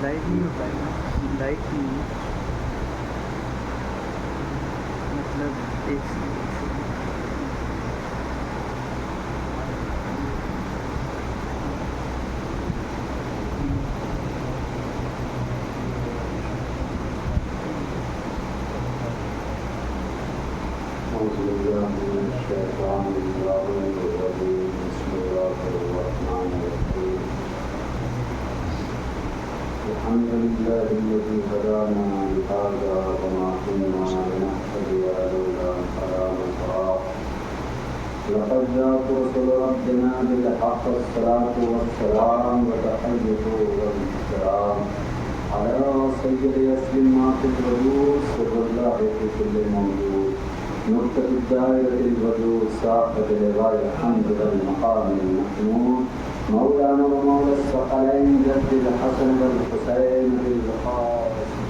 Light نہیں ہوتا ہے، لائٹ نہیں مطلب ایک الحمد لله الذي هدانا لهذا وما كنا لنهتدي لولا أن هدانا الله لقد جاءت رسل ربنا بالحق الصلاة والسلام وتحية والاحترام على سيد يسلم ما في الوجود سر الله في كل موجود نقطة الدائرة الوجود صاحب لواء الحمد للمقام المحمود مولانا ومولى الثقلين جد الحسن والحسين بالقاسم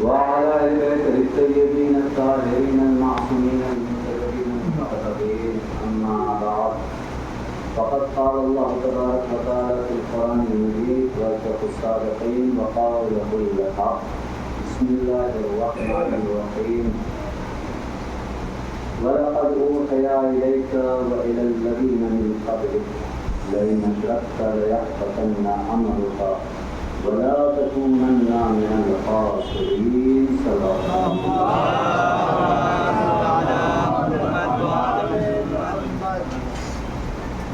وعلى آل بيته الطيبين الطاهرين المعصومين المنتجبين المقربين أما بعد فقد قال الله تبارك وتعالى في القرآن المجيد وأشرف الصادقين وقوله الحق بسم الله الرحمن الرحيم ولقد أوحي إليك وإلى الذين من قبلك لئن أشركت ليحبطن عملك ولا تكونن من الخاسرين صدق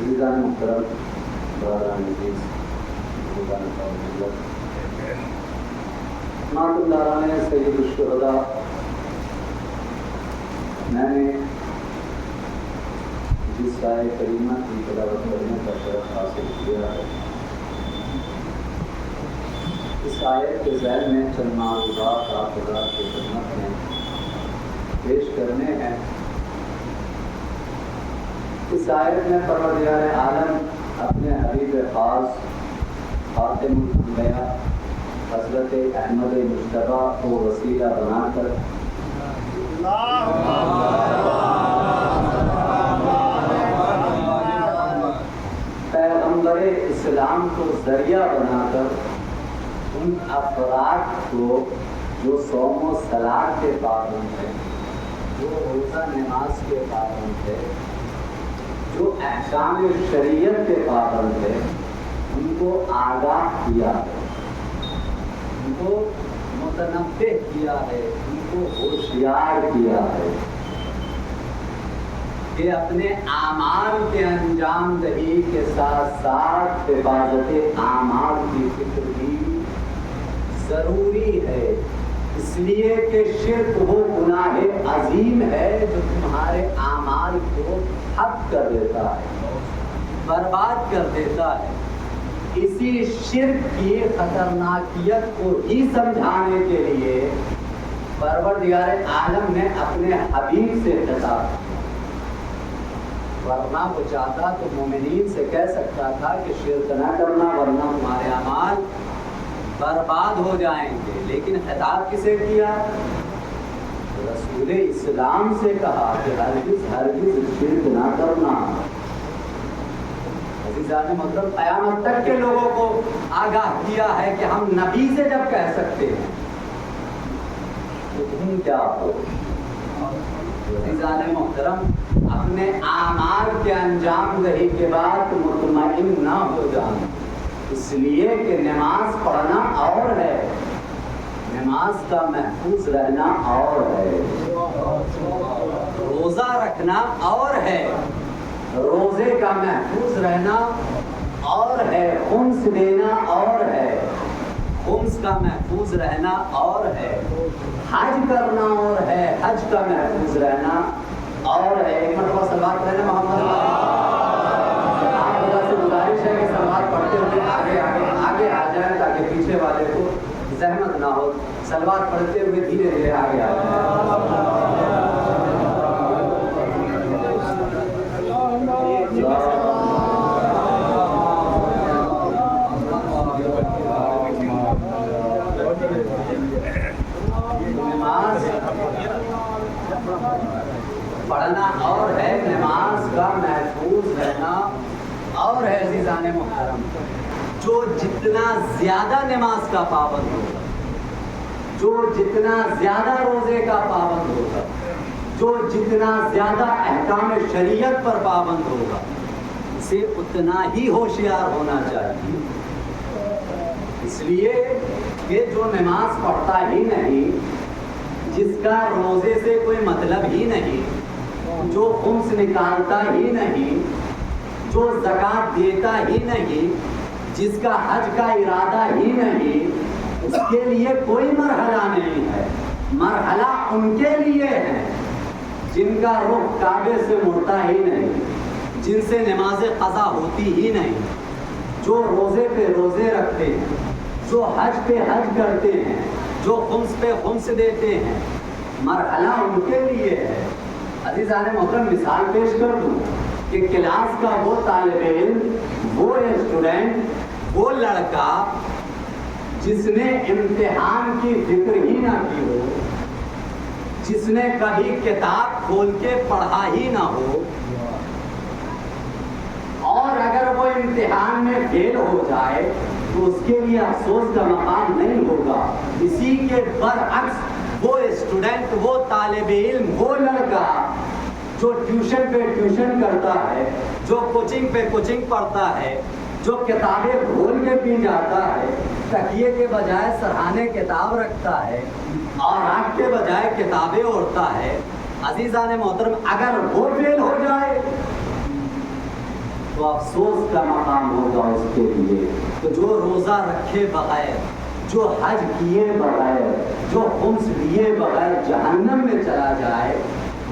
عزیزان محترم برادران عزیز بزرگان ملت ماتم داران سید الشہداء میں نے جس آیت کریمہ کی تلاوت کرنے کا شرف حاصل کیا ہے اس آیت کے ذیل میں چند معروضات آپ حضرات کی خدمت میں پیش کرنے ہیں۔ اس آیت میں پروردگار عالم اپنے حبیب خاص خاتم الانبیاء حضرت احمد مجتبیٰ کو وسیلہ بنا کر پیغمبر اسلام کو ذریعہ بنا کر ان افراد کو جو صوم و صلاۃ کے پابند ہیں، جو روزہ نماز کے پابند ہے، جو احکام شریعت کے پابند ہے، ان کو آگاہ کیا ہے، ان کو متنبہ کیا ہے، ان کو ہوشیار کیا ہے کہ اپنے اعمال کے انجام دہی کے ساتھ ساتھ حفاظت اعمال کی فکر بھی ضروری ہے، اس لیے کہ شرک وہ گناہ عظیم ہے جو تمہارے اعمال کو حق کر دیتا ہے، برباد کر دیتا ہے۔ اسی شرک کی خطرناکیت کو ہی سمجھانے کے لیے پروردگار عالم نے اپنے حبیب سے خطاب کیا، ورنہ وہ چاہتا تو مومنین سے کہہ سکتا تھا کہ شرک نہ کرنا ورنہ تمہارے اعمال برباد ہو جائیں گے، لیکن خطاب کسے کیا؟ رسول اسلام سے کہا کہ ہرگز ہرگز شرک نہ کرنا۔ عزیزان محترم، قیامت تک کے لوگوں کو آگاہ کیا ہے کہ ہم نبی سے جب کہہ سکتے ہیں تو تم کیا ہو؟ عزیزان محترم، اپنے اعمال کے انجام دہی کے بعد مطمئن نہ ہو جانا، اس لیے کہ نماز پڑھنا اور ہے، نماز کا محفوظ رہنا اور ہے، روزہ رکھنا اور ہے، روزے کا محفوظ رہنا اور ہے، خمس دینا اور ہے، خمس کا محفوظ رہنا اور ہے، حج کرنا اور ہے، حج کا محفوظ رہنا اور ہے۔ ایک مرتبہ صلوات پڑھنا محمد آپ خدا سے گزارش ہے کہ صلوات پڑھتے ہوئے آگے آ جائیں تاکہ پیچھے والے کو زحمت نہ ہو، صلوات پڑھتے ہوئے دھیرے دھیرے آگے آ جائیں۔ پڑھنا اور ہے، نماز کا محفوظ رہنا اور ہے عزیزان محترم۔ جو جتنا زیادہ نماز کا پابند ہوگا، جو جتنا زیادہ روزے کا پابند ہوگا، جو جتنا زیادہ احکام شریعت پر پابند ہوگا، اسے اتنا ہی ہوشیار ہونا چاہیے۔ اس لیے کہ جو نماز پڑھتا ہی نہیں، جس کا روزے سے کوئی مطلب ہی نہیں، جو خمس نکالتا ہی نہیں، جو زکوٰۃ دیتا ہی نہیں، جس کا حج کا ارادہ ہی نہیں، اس کے لیے کوئی مرحلہ نہیں ہے۔ مرحلہ ان کے لیے ہے جن کا رخ کعبے سے مڑتا ہی نہیں، جن سے نماز قضا ہوتی ہی نہیں، جو روزے پہ روزے رکھتے ہیں، جو حج پہ حج کرتے ہیں، جو خمس پہ خمس دیتے ہیں۔ مرحلہ ان کے لیے ہے۔ عزیزان محترم، مثال پیش کر دوں کہ کلاس کا وہ طالب علم، وہ اسٹوڈنٹ، وہ لڑکا جس نے امتحان کی فکر ہی نہ کی ہو، جس نے کبھی کتاب کھول کے پڑھا ہی نہ ہو، اور اگر وہ امتحان میں فیل ہو جائے تو اس کے لیے افسوس کا مقام نہیں ہوگا۔ اسی کے برعکس وہ اسٹوڈنٹ، وہ طالب علم، وہ لڑکا جو ٹیوشن پہ ٹیوشن کرتا ہے، جو کوچنگ پہ کوچنگ پڑھتا ہے، جو کتابیں کھول کے پی جاتا ہے، تکیے کے بجائے سرہانے کتاب رکھتا ہے اور آنکھ کے بجائے کتابیں اوڑھتا ہے، عزیزان محترم، اگر وہ فیل ہو جائے تو افسوس کا مقام ہوگا اس کے لیے۔ تو جو روزہ رکھے بغیر، جو حج کیے بغیر، جو خمس لیے بغیر جہنم میں چلا جائے،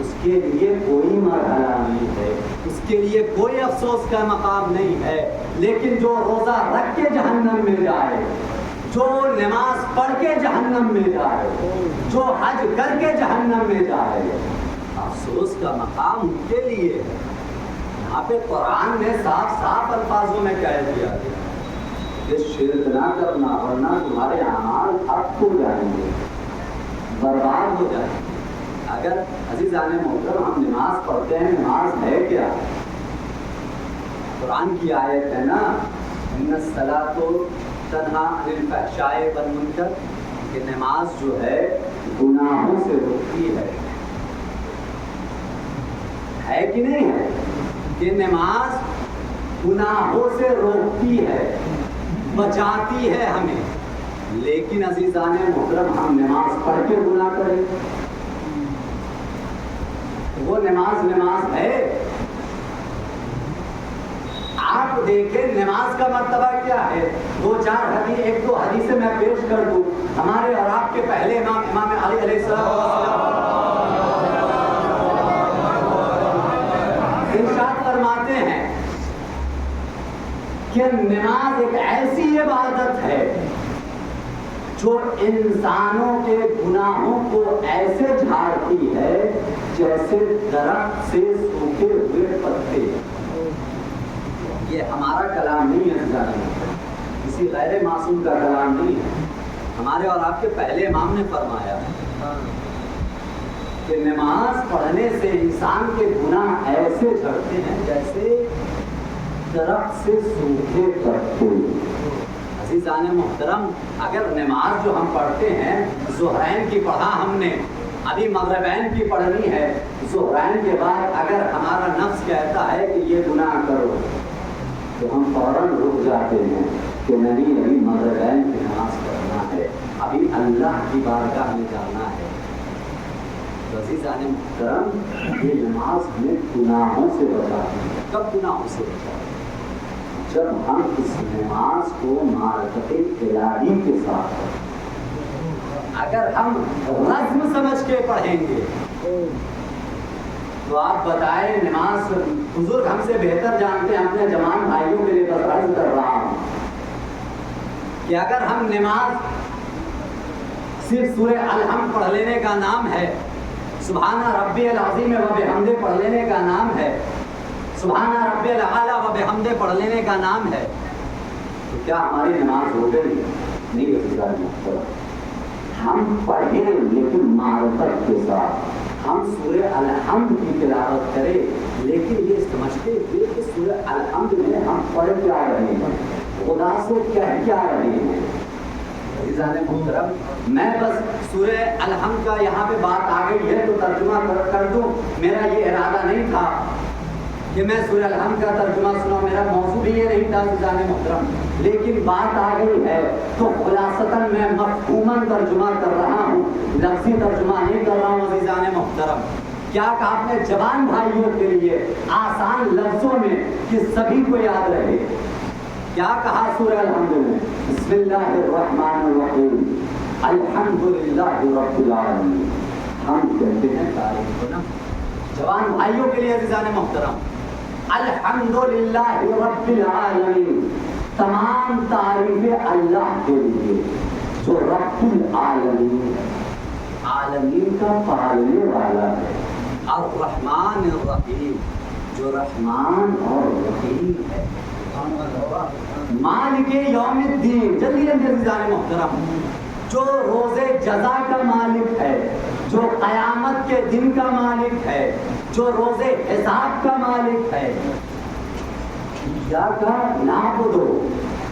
اس کے لیے کوئی مرحلہ نہیں ہے، اس کے لیے کوئی افسوس کا مقام نہیں ہے۔ لیکن جو روزہ رکھ کے جہنم میں جائے، جو نماز پڑھ کے جہنم میں جائے، جو حج کر کے جہنم میں جائے، افسوس کا مقام ان کے لیے ہے۔ یہاں پہ قرآن نے صاف صاف الفاظوں میں کہہ دیا گیا کہ شرک نہ کرنا ورنہ تمہارے اعمال ٹھپ ہو جائیں گے، برباد ہو جائیں گے۔ اگر عزیزان محترم ہم نماز پڑھتے ہیں، نماز ہے کیا؟ قرآن کی آیت ہے نا، ان الصلاۃ تنہیٰ عن الفحشاء والمنکر، کہ نماز جو ہے گناہوں سے روکتی ہے کہ نہیں ہے؟ کہ نماز گناہوں سے روکتی ہے، بچاتی ہے ہمیں۔ لیکن عزیزان محترم، ہم نماز پڑھ کے گناہ کریں، وہ نماز ہے؟ آپ دیکھیں نماز کا مرتبہ کیا ہے۔ ایک دو حدیثیں میں پیش کر دوں۔ ہمارے اور آپ کے پہلے امام علی علیہ السلام ارشاد فرماتے ہیں کہ نماز ایک ایسی عبادت ہے جو انسانوں کے گناہوں کو ایسے جھاڑتی ہے جیسے درخت سے سوکھے ہوئے پتے۔ یہ ہمارا کلام نہیں ہے، کسی غیر معصوم کا کلام نہیں ہے، ہمارے اور آپ کے پہلے امام نے فرمایا کہ نماز پڑھنے سے انسان کے گناہ ایسے جھڑتے ہیں جیسے درخت سے سوکھے پتے۔ عزیزان محترم، اگر نماز جو ہم پڑھتے ہیں، ظہرین کی پڑھا ہم نے، ابھی مغربین کی پڑھنی ہے، ظہرین کے بعد اگر ہمارا نفس کہتا ہے کہ یہ گناہ کرو تو ہم فوراً رک جاتے ہیں کہ نہیں، ابھی مغربین کی نماز پڑھنا ہے، ابھی اللہ کی بارگاہ میں جانا ہے۔ عزیزان محترم، یہ نماز ہمیں گناہوں سے بچاتی ہے۔ کب گناہوں سے بچاتی ہے؟ جب ہم اس نماز کو معرفت الہی کے ساتھ پڑھیں۔ اگر ہم رسم سمجھ کے پڑھیں گے تو آپ بتائیں، نماز بزرگ ہم سے بہتر جانتے ہیں، اپنے جوان بھائیوں کے لیے بس عرض کر رہا ہوں کہ اگر ہم نماز صرف سورہ الحمد پڑھ لینے کا نام ہے، سبحان ربی العظیم و بحمدہ پڑھ لینے کا نام ہے، سبحان ربی الاعلی و بحمدہ پڑھ لینے کا نام ہے، تو کیا ہماری نماز ہو گئی؟ نہیں عزیزان محترم، ہم پڑھیں لیکن معرفت کے ساتھ، ہم سورہ الحمد کی تلاوت کریں، لیکن یہ سمجھتے ہوئے کہ سورہ الحمد میں ہم پڑھ کیا رہے ہیں، خدا سے کہہ کیا رہے ہیں۔ عزیزان محترم، میں بس سورہ الحمد کا یہاں پہ بات آ گئی ہے تو ترجمہ کر دوں، میرا یہ ارادہ نہیں تھا کہ میں سورہ الحمد کا ترجمہ سنا، میرا موضوع بھی یہ نہیں تھا عزیزان محترم، لیکن بات آ گئی ہے تو خلاصتاً میں مفہوماً ترجمہ کر رہا ہوں، لفظی ترجمہ نہیں کر رہا ہوں عزیزان محترم۔ کیا کہا اپنے جوان بھائیوں کے لیے آسان لفظوں میں کہ سبھی کو یاد رہے، کیا کہا سورہ الحمد میں؟ بسم اللہ الرحمن الرحیم، الحمدللہ رب العالمین۔ ہم کہتے ہیں تعریف کو نا جوان بھائیوں کے لیے عزیزان محترم، الحمدللہ رب العالمین، تمام تعریفیں اللہ کے لیے جو رب العالمین، عالمین کا پالنے والا ہے، الرحمن الرحیم، جو رحمان اور رحیم ہے، مالک یوم الدین، جلدی جلدی عزیزان محترم، جو روز جزا کا مالک ہے، جو قیامت کے دن کا مالک ہے، جو روز حساب کا مالک ہے۔ ایاک نعبد،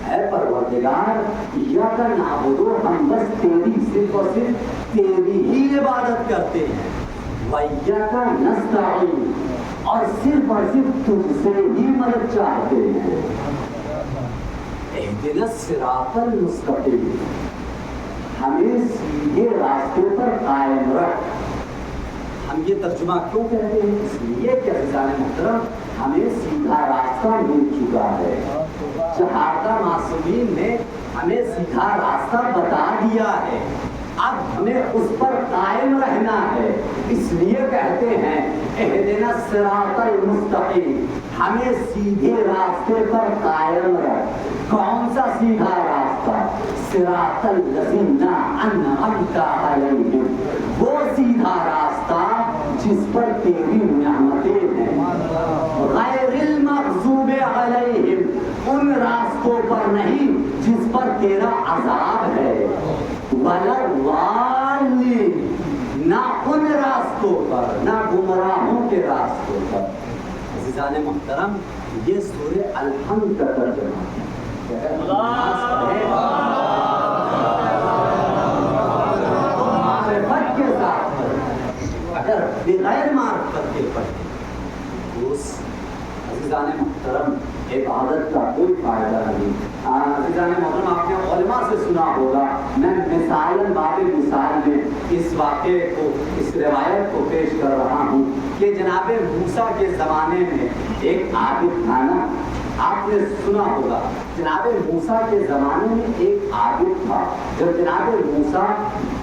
اے پروردگار ایاک نعبد، ہم بس تیری صرف اور صرف تیری ہی عبادت کرتے ہیں، وایاک نستعین، اور صرف تجھ سے ہی مدد چاہتے ہیں، اہدنا الصراط المستقیم، ہمیں سیدھے راستے پر قائم رکھ۔ ہم یہ ترجمہ کیوں کہتے ہیں؟ اس لیے کہ عزیزان محترم ہمیں سیدھا راستہ مل چکا ہے، شہادہ معصومین نے ہمیں سیدھا راستہ بتا دیا ہے، اب ہمیں اس پر قائم رہنا ہے، اس لیے کہتے ہیں اہدنا الصراط المستقیم، ہمیں سیدھے راستے پر قائم رکھ۔ کون سا سیدھا راستہ؟ صراط الذین انعمت علیہم، وہ سیدھا راستہ جس پر تیری نعمتیں ہیں، غیر المغضوب علیہم، ان راستوں پر نہیں جس پر تیرا عذاب ہے، ولا الضالین، نہ ان راستوں پر، نہ گمراہوں کے راستوں پر۔ عزیزان محترم یہ سورہ الحمد کا ترجمہ ہے۔ معرفت کے ساتھ اگر بغیر معرفت کے پڑھیں اس عزیزان محترم عبادت کا کوئی فائدہ نہیں۔ عزیزان محترم آپ نے علماء سے سنا ہوگا، میں مثالاً باب مثال میں اس واقعے کو، اس روایت کو پیش کر رہا ہوں کہ جناب موسیٰ کے زمانے میں ایک عابد تھا نا، آپ نے سنا ہوگا جناب موسیٰ کے زمانے میں ایک عابد تھا۔ جب جناب موسیٰ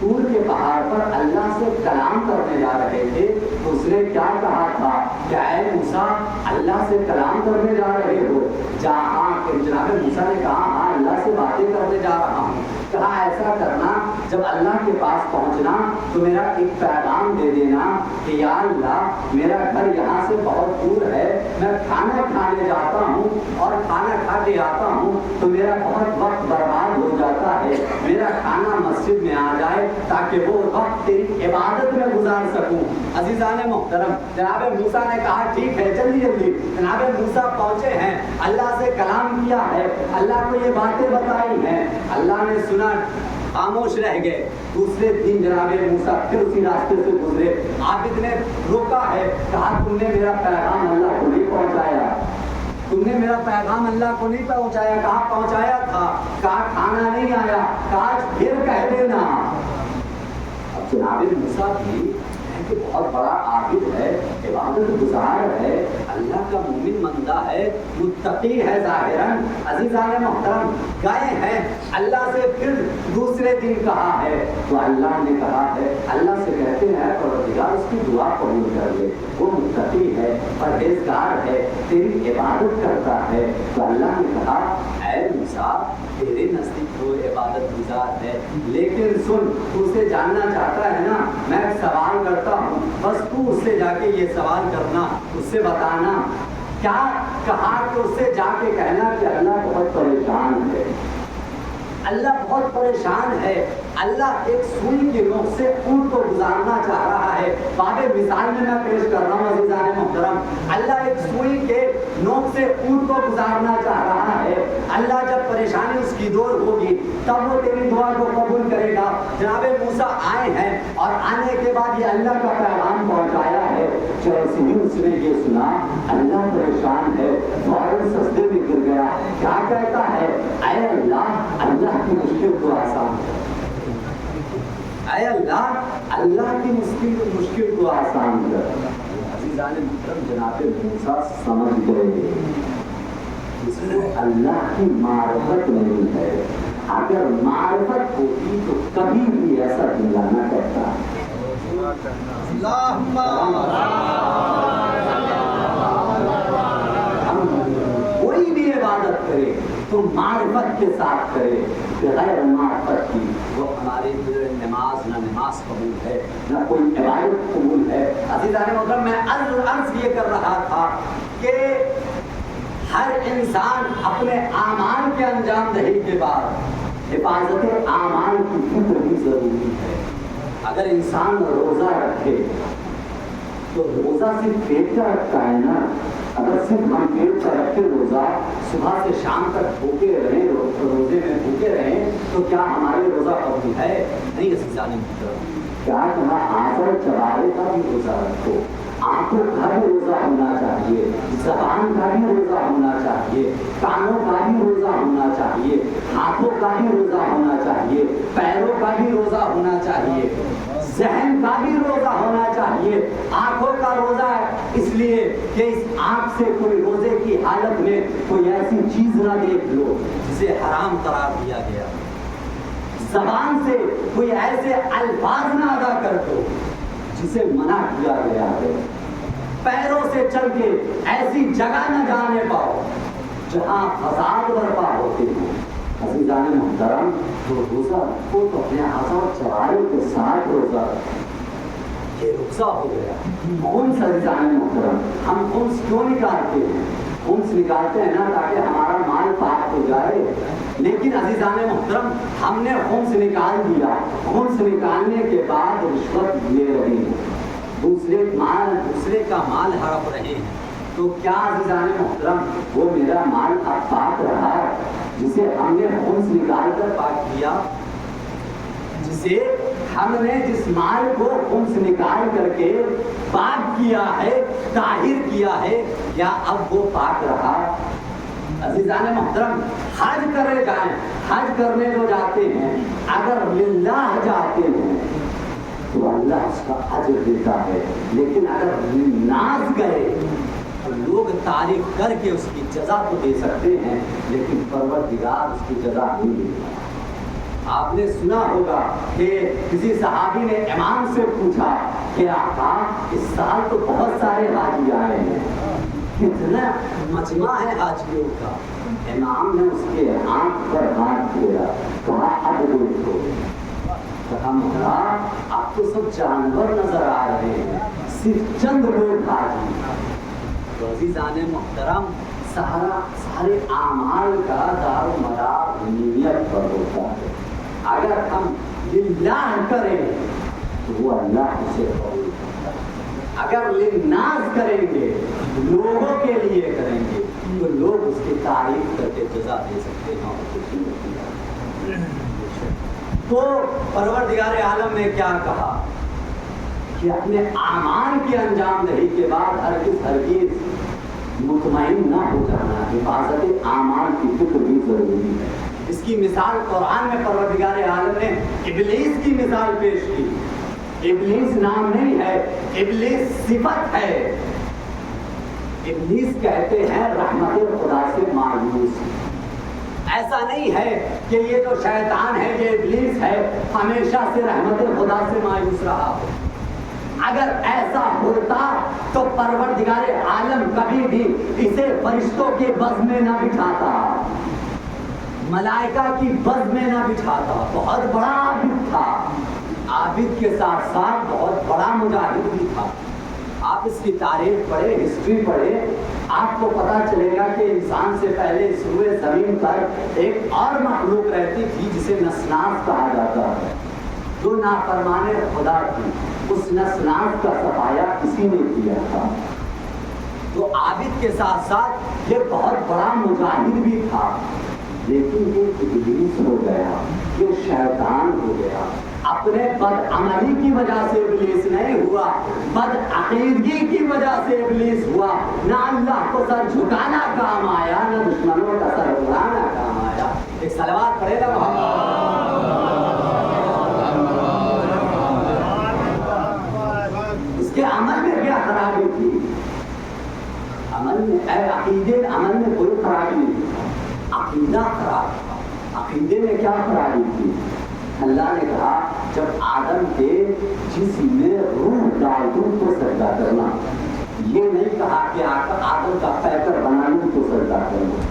طور کے پہاڑ پر اللہ سے کلام کرنے جا رہے تھے تو اس نے کیا کہا تھا کہ اے موسیٰ اللہ سے کلام کرنے جا رہے ہو؟ جہاں جناب موسیٰ نے کہا ہاں اللہ سے باتیں کرنے جا رہا ہوں۔ کہا ایسا کرنا جب اللہ کے پاس پہنچنا تو میرا ایک پیغام دے دینا کہ یا اللہ میرا گھر یہاں سے بہت دور ہے، میں کھانا کھانے جاتا ہوں اور کھانا کھا کے آتا ہوں تو میرا بہت وقت برباد ہو جاتا ہے، میرا کھانا مسجد میں آ جائے تاکہ وہ وقت تیری عبادت میں گزار سکوں۔ عزیزان محترم جناب موسیٰ نے کہا ٹھیک ہے، جلدی جلدی۔ جناب موسیٰ پہنچے ہیں، اللہ سے کلام کیا ہے، اللہ کو یہ باتیں بتائی ہیں، اللہ نے سنا، خاموش رہ گئے۔ دوسرے دن جناب موسیٰ پھر اسی راستے سے گزرے، عابد نے روکا ہے، کہا تم نے میرا پیغام اللہ کو نہیں پہنچایا، تم نے میرا پیغام اللہ کو نہیں پہنچایا۔ کہا پہنچایا تھا، کہا کھانا نہیں آیا، کہا پھر کہہ دینا۔ اب جناب موسیٰ بھی کہ بہت بڑا عابد ہے، عبادت گزار ہے، اللہ کا مومن بندہ ہے، متقی ہے ظاہراً۔ عزیزان محترم گئے ہیں، اللہ سے پھر دوسرے دن کہا ہے تو اللہ نے کہا ہے، اللہ سے کہتے ہیں پروردگار اس کی دعا قبول کر لے، وہ متقی ہے، پرہیزگار ہے، تیری عبادت کرتا ہے۔ تو اللہ نے کہا اے موسیٰ تیرے نزدیک وہ عبادت گزار ہے، لیکن سن تو اسے جاننا چاہتا ہے نا، میں ایک سوال کرتا ہوں، بس تو اس سے جا کے یہ سوال کرنا، اس سے بتانا کیا کہا کہ اس سے جا کے کہنا کہ اللہ بہت پریشان ہے، اللہ بہت پریشان ہے. اللہ ایک سوئی کے نوک سے اونٹ کو گزارنا چاہ رہا ہے. باب مثال میں پیش کر رہا ہوں عزیزان محترم. اللہ ایک سوئی کے نوک سے اونٹ کو گزارنا چاہ رہا ہے. اللہ جب پریشانی اس کی دور ہوگی تب وہ تیری دعا کو قبول کرے گا. جناب موسیٰ آئے ہیں اور آنے کے بعد یہ اللہ کا پیغام پہنچایا ہے. جیسے ہی اس نے یہ سنا اللہ پریشان ہے, فوراً سجدے میں گر گیا. کیا کہتا ہے؟ اے اللہ, اللہ کی مشکل کو آسان کر. اے اللہ, اللہ کی مشکل کو آسان کر. عزیزان محترم, جناب موسیٰ سمجھ گئے اس کو اللہ کی معرفت نہیں ہے. اگر معرفت ہوتی تو کبھی بھی ایسا جملہ نہ کہتا. کوئی بھی عبادت کرے تو معرفت کے ساتھ کرے, بغیر معرفت کی وہ ہماری نماز نہ نماز قبول ہے نہ کوئی عبادت قبول ہے. عزیزان محترم, میں عرض یہ کر رہا تھا کہ ہر انسان اپنے اعمال کے انجام دہی کے بعد حفاظت اعمال کی فکر بھی ضروری ہے. اگر انسان روزہ رکھے تو روزہ صرف پیٹ کا رکھتا ہے نا. اگر صرف ہم پیٹ کا رکھ کے روزہ صبح سے شام تک بھوکے رہیں, روزے میں بھوکے رہیں, تو کیا ہمارے روزہ قبول ہے؟ نہیں عزیزان محترم. کیا کہا, آخر چبارے کا بھی روزہ رکھو, آنکھوں کا بھی روزہ ہونا چاہیے, زبان کا بھی روزہ ہونا چاہیے, کانوں کا بھی روزہ ہونا چاہیے, ہاتھوں کا بھی روزہ ہونا چاہیے, پیروں کا بھی روزہ ہونا چاہیے, ذہن کا بھی روزہ ہونا چاہیے. آنکھوں کا روزہ ہے اس لیے کہ اس آنکھ سے کوئی روزے کی حالت میں کوئی ایسی چیز نہ دیکھ لو جسے حرام قرار دیا گیا. زبان سے کوئی ایسے الفاظ نہ ادا کر دو جسے منع کیا گیا ہے. پیروں سے چل کے ایسی جگہ نہ جانے پاؤ جہاں فساد برپا ہوتے ہیں. عزیزان محترم, جو روزہ رکھو تو اپنے آزاد چوارے کے ساتھ روزہ رکھو. یہ رخصہ ہو گیا. خمس عزیزان محترم, ہم خمس کیوں نکالتے ہیں؟ خمس نکالتے ہیں نا تاکہ ہمارا مال پاک ہو جائے. لیکن عزیزان محترم, ہم نے خمس نکال دیا, خمس نکالنے کے بعد رشوت لے رہے ہیں, دوسرے کا مال ہڑپ رہے ہیں. تو کیا عزیزان محترم وہ میرا مال اب پاک رہا جسے ہم نے خمس نکال کر پاک کیا؟ جس مال کو خمس نکال کر کے پاک کیا ہے, طاہر کیا ہے, کیا اب وہ پاک رہا؟ عزیزان محترم, حج کرے جائیں, حج کرنے جو جاتے ہیں اگر للہ جاتے ہیں تو اللہ اس کا اجر دیتا ہے. لیکن اگر للناس گئے تو لوگ تعریف کر کے اس کی جزا تو دے سکتے ہیں, لیکن پروردگار اس کی جزا نہیں دیتا. آپ نے سنا ہوگا کہ کسی صحابی نے امام سے پوچھا کہ آقا اس سال تو بہت سارے حاجی آئے ہیں, کتنا مجمع ہے حاجیوں کا. امام نے اس کے آنکھ پر ہاتھ پھیرا, کہا اب دیکھو. کہا مولا آپ تو سب جانور نظر آ رہے ہیں, صرف چند لوگ حاجی. تو عزیزان محترم, سارے اعمال کا دار و مدار نیت پر ہوتا ہے. اگر ہم للہ کریں تو وہ اللہ اسے قبول کرتا ہے. اگر للناس کریں گے, لوگوں کے لیے کریں گے, تو لوگ اس کی تعریف کر کے جزا دے سکتے ہیں اور کچھ نہیں. تو پروردگار عالم نے کیا کہا کہ اپنے اعمال کے انجام دہی کے بعد ہرگز مطمئن نہ ہو جانا. حفاظت اعمال کی فکر بھی ضروری ہے. اس کی مثال قرآن میں پروردگار عالم نے ابلیس کی مثال پیش کی. ابلیس نام نہیں ہے, ابلیس صفت ہے. ابلیس کہتے ہیں رحمت خدا سے مایوس. ایسا نہیں ہے کہ یہ جو شیطان ہے, یہ ابلیس ہے, ہمیشہ سے رحمت خدا سے مایوس رہا ہو. اگر ایسا ہوتا تو پروردگار عالم کبھی بھی اسے فرشتوں کے بز میں نہ بٹھاتا, ملائکہ کی بز میں نہ بٹھاتا. بہت بڑا عابد تھا, عابد کے ساتھ ساتھ بہت بڑا مجاہد بھی تھا. آپ آپ اس کی تاریخ پڑھیں، ہسٹری پڑھیں، آپ کو پتا چلے گا کہ انسان سے پہلے اس روئے زمین پر ایک اور مخلوق رہتی تھی جسے نسناس کہا جاتا ہے، جو نافرمان خدا تھی۔ اس نسناس کا صفایا کسی نے کیا تھا، جو عابد کے ساتھ ساتھ یہ بہت بڑا مجاہد بھی تھا، لیکن یہ ابلیس ہو گیا، یہ شیطان ہو گیا۔ اپنے بد عملی کی وجہ سے ابلیس نہیں ہوا، بد عقیدگی کی وجہ سے ابلیس ہوا۔ نہ اللہ کو سر جھکانا کام آیا، نہ دشمنوں کا سر اڑانا کام آیا۔ ایک صلوات پڑھے گا اس کے عمل میں کیا خرابی تھی؟ عمل میں عقیدے عمل میں کوئی خرابی نہیں تھی، عقیدہ خراب تھا۔ عقیدے میں کیا خرابی تھی؟ اللہ نے کہا جب آدم کے جسم میں روح ڈال دوں تو سجدہ کرنا، یہ نہیں کہا کہ آدم کا پیکر بنا لوں تو سجدہ کرنا۔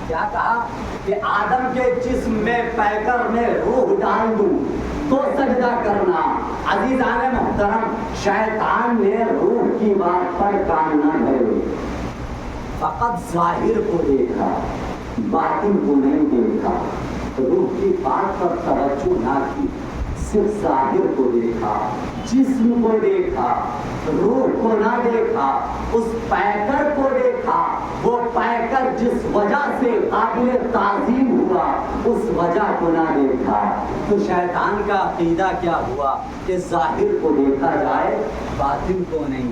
کیا کہا کہ آدم کے جسم میں پیکر میں روح ڈال دوں تو سجدہ کرنا۔ عزیزان محترم، شیطان نے روح کی بات پر کام نہ دھرے، فقط ظاہر کو دیکھا، باطن کو نہیں دیکھا۔ روح کی بات پر توجہ نہ کی، صرف ظاہر کو دیکھا، جسم کو دیکھا، روح کو نہ دیکھا، اس پیکر کو دیکھا۔ وہ پیکر جس وجہ سے قابل تعظیم ہوا، اس وجہ کو نہ دیکھا۔ تو شیطان کا عقیدہ کیا ہوا کہ ظاہر کو دیکھا جائے، باطن کو نہیں،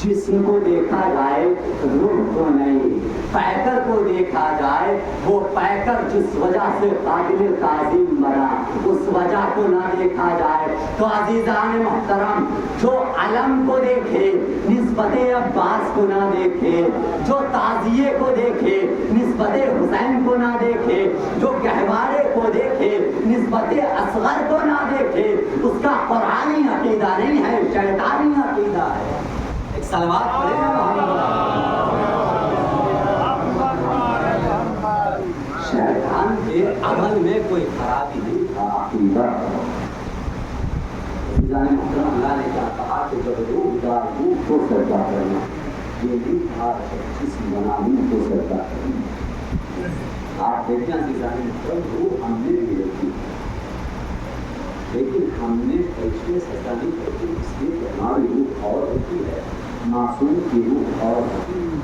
جسم کو دیکھا جائے، روح کو نہیں، پیکر کو دیکھا جائے، وہ پیکر جس وجہ سے قابل تعظیم بنا، اس وجہ کو نہ دیکھا جائے۔ تو عزیزان محترم، جو علم کو دیکھے نسبت عباس کو نہ دیکھے، جو تعزیے کو دیکھے نسبت حسین کو نہ دیکھے، جو گہوارے کو دیکھے نسبت اصغر کو نہ دیکھے، اس کا قرآنی عقیدہ نہیں ہے، شیطانی عقیدہ ہے۔ ایک صلوات پڑھے شیطان کے عمل میں کوئی خرابی نہیں تھا، عقیدہ تھا۔ اللہ نے کیا کہا کہ جب روح ڈالوں تو سجدہ کرنا، یہ بھی تھا جسم بناؤں تو سجدہ کرنا۔ آپ دیکھیں عزیزان محترم، روح ہم نے بھی رکھی، لیکن ہم نے ایسے سجدہ نہیں کرتی، اس لیے کہ ہماری روح اور ہوتی ہے، معصوم کی روح اور ہوتی ہے۔